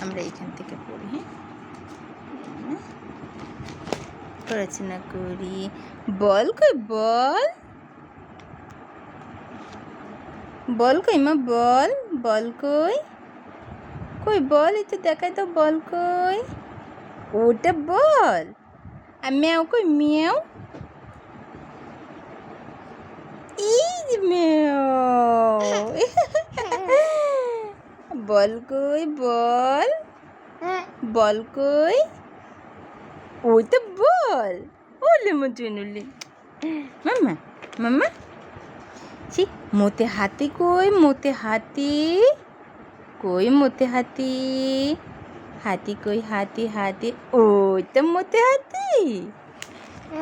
আমরা এখান থেকে পড়ি। হ্যাঁ, পড়াশোনা করি। বল কই বল, বল কই মা বল, বল কই, কই বল একটু দেখাই তো বল কই, ওটা বল। আর ম্যাও কই ম্যাও, এই যে ম্যাও। বল কই বল, বল কই, ওটা বল। ওলে মচুনুলি মাম্মা মাম্মা। ছি, মোতে হাতি কই, মোতে হাতি কই, মোতে হাতি, হাতি কই হাতি, হাতি ওই তো মোতে হাতি।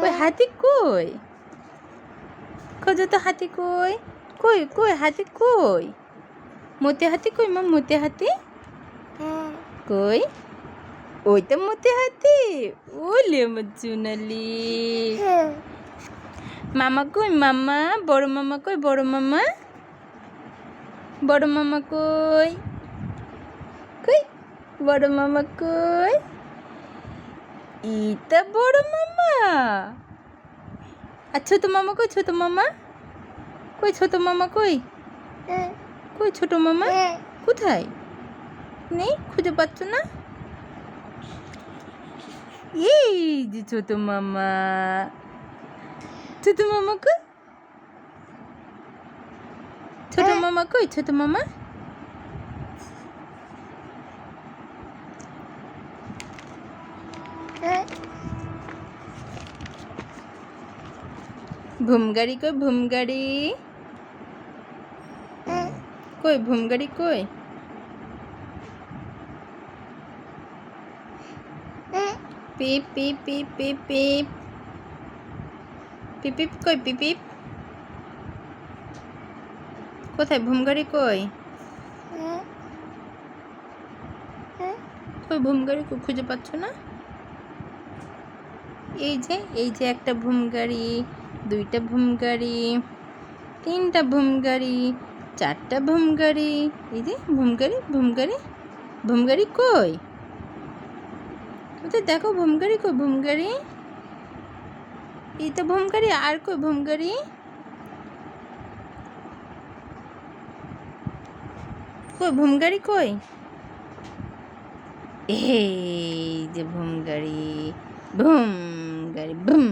কই হাতি কই, খোঁজো তো হাতি কই, কই কই হাতি কই, মোতে হাতি কই মা, মোতে হাতি কই, ওই তো মোতে হাতি। ওলে মচুনালি। মামা কই মামা, বড় মামা কই, বড় মামা, বড় মামা কই, কই বড় মামা কই, এটা বড় মামা। আর ছোট মামা কই, ছোট মামা কই, ছোট মামা কই, কই ছোট মামা কোথায়, নেই খুঁজে পাচ্ছ না। এই যে ছোট মামা, ছোট মামা কই, ছোট মামা কই, ছোট মামা। ভুমগাড়ি কই, ভুমগাড়ি কই, ভুমগাড়ি কই, পিপ পিপ পিপ পিপ পিপ, পিপিপ কই, পিপিপ কোথায়, ভুমগাড়ি কই, কই ভুমগাড়ি কই, খুঁজে পাচ্ছ না। এই যে একটা ভুমগাড়ি, দুইটা ভুমগাড়ি, তিনটা ভুমগাড়ি, চারটা ভুমগাড়ি, এই যে ভুমগাড়ি ভুমগাড়ি, ভুমগাড়ি কই, কোথায় দেখো ভুমগাড়ি কই, ভুমগাড়ি এই তো ভুমগাড়ি, আর কই ভুমগাড়ি, কই ভুমগাড়ি কই, এই যে ভুমগাড়ি, ভুমগাড়ি ভুম।